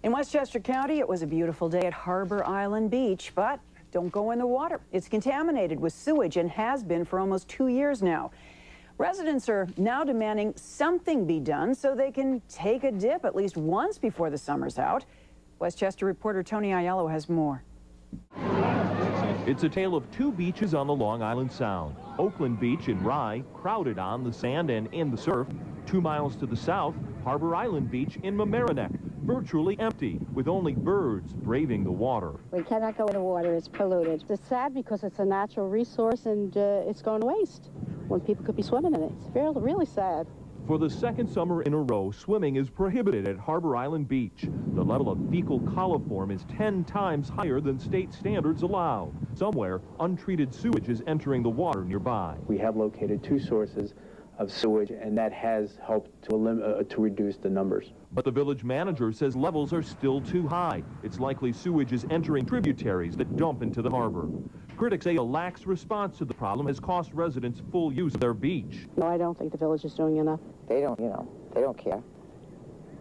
In Westchester County, it was a beautiful day at Harbor Island Beach, but don't go in the water. It's contaminated with sewage and has been for almost 2 years now. Residents are now demanding something be done so they can take a dip at least once before the summer's out. Westchester reporter Tony Aiello has more. It's a tale of two beaches on the Long Island Sound. Oakland Beach in Rye, crowded on the sand and in the surf. 2 miles to the south, Harbor Island Beach in Mamaroneck, virtually empty, with only birds braving the water. We cannot go in the water, it's polluted. It's sad because it's a natural resource and it's going to waste when people could be swimming in it. It's really sad. For the second summer in a row, swimming is prohibited at Harbor Island Beach. The level of fecal coliform is 10 times higher than state standards allow. Somewhere, untreated sewage is entering the water nearby. We have located 2 sources of sewage, and that has helped to reduce the numbers. But the village manager says levels are still too high. It's likely sewage is entering tributaries that dump into the harbor. Critics say a lax response to the problem has cost residents full use of their beach. No, I don't think the village is doing enough. They don't care.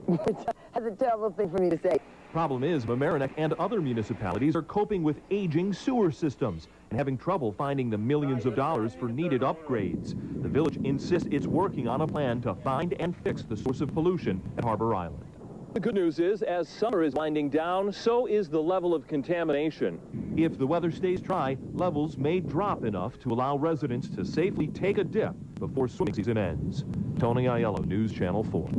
That's a terrible thing for me to say. Problem is, Mamaroneck and other municipalities are coping with aging sewer systems and having trouble finding the millions of dollars for needed upgrades. The village insists it's working on a plan to find and fix the source of pollution at Harbor Island. The good news is, as summer is winding down, so is the level of contamination. If the weather stays dry, levels may drop enough to allow residents to safely take a dip before swimming season ends. Tony Aiello, News Channel 4.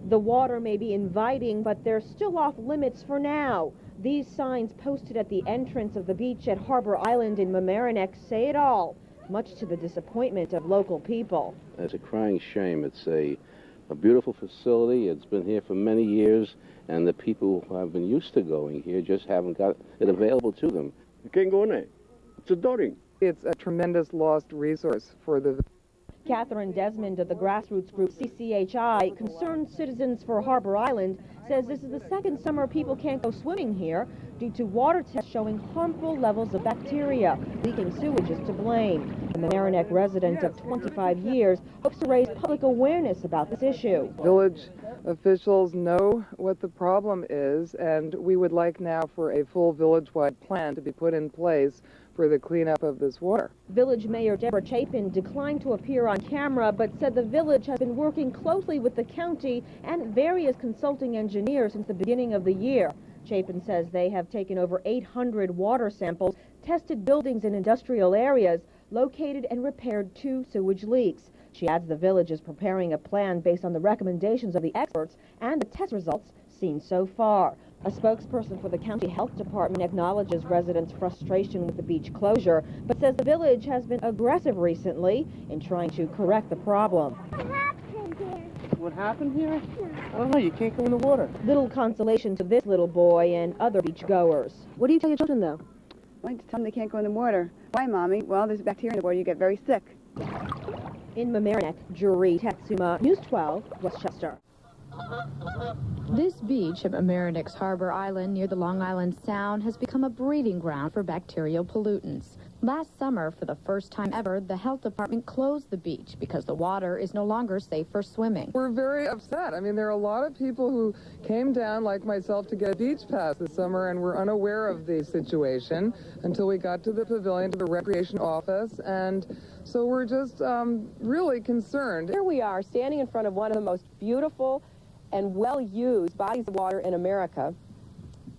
The water may be inviting, but they're still off limits for now. These signs posted at the entrance of the beach at Harbor Island in Mamaroneck say it all, much to the disappointment of local people. It's a crying shame. It's a beautiful facility. It's been here for many years, and the people who have been used to going here just haven't got it available to them. You can't go in there. It's adoring. It's a tremendous lost resource for the... Catherine Desmond of the grassroots group CCHI, Concerned Citizens for Harbor Island, says this is the second summer people can't go swimming here due to water tests showing harmful levels of bacteria. Leaking sewage is to blame. The Mamaroneck resident of 25 years hopes to raise public awareness about this issue. Village officials know what the problem is, and we would like now for a full village-wide plan to be put in place for the cleanup of this water. Village Mayor Deborah Chapin declined to appear on camera, but said the village has been working closely with the county and various consulting engineers since the beginning of the year. Chapin says they have taken over 800 water samples, tested buildings in industrial areas, located and repaired 2 sewage leaks. She adds the village is preparing a plan based on the recommendations of the experts and the test results seen so far. A spokesperson for the county health department acknowledges residents' frustration with the beach closure, but says the village has been aggressive recently in trying to correct the problem. What happened here? I don't know, you can't go in the water. Little consolation to this little boy and other beachgoers. What do you tell your children, though? I like to tell them they can't go in the water. Why, Mommy? Well, there's bacteria in the water, you get very sick. In Mamaroneck, Jury Tatsuma, News 12, Westchester. This beach at Mamaroneck's Harbor Island near the Long Island Sound has become a breeding ground for bacterial pollutants. Last summer, for the first time ever, the health department closed the beach because the water is no longer safe for swimming. We're very upset. I mean, there are a lot of people who came down, like myself, to get a beach pass this summer and were unaware of the situation until we got to the pavilion, to the recreation office, and so we're just really concerned. Here we are, standing in front of one of the most beautiful and well-used bodies of water in America,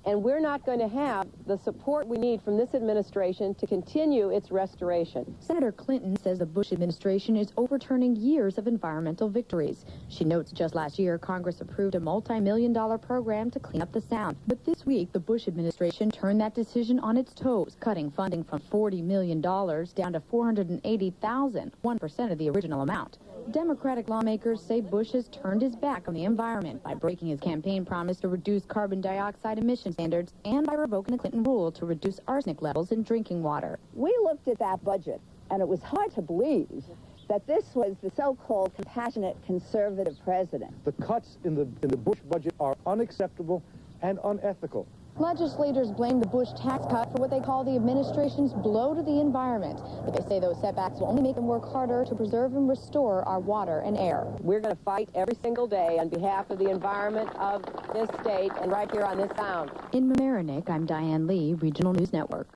and we're not going to have the support we need from this administration to continue its restoration. Senator Clinton says the Bush administration is overturning years of environmental victories. She notes just last year, Congress approved a multi-million-dollar program to clean up the Sound. But this week, the Bush administration turned that decision on its toes, cutting funding from $40 million down to $480,000, 1% of the original amount. Democratic lawmakers say Bush has turned his back on the environment by breaking his campaign promise to reduce carbon dioxide emission standards and by revoking the Clinton rule to reduce arsenic levels in drinking water. We looked at that budget, and it was hard to believe that this was the so-called compassionate conservative president. The cuts in the Bush budget are unacceptable and unethical. Legislators blame the Bush tax cut for what they call the administration's blow to the environment. But they say those setbacks will only make them work harder to preserve and restore our water and air. We're going to fight every single day on behalf of the environment of this state and right here on this sound. In Mamaroneck, I'm Diane Lee, Regional News Network.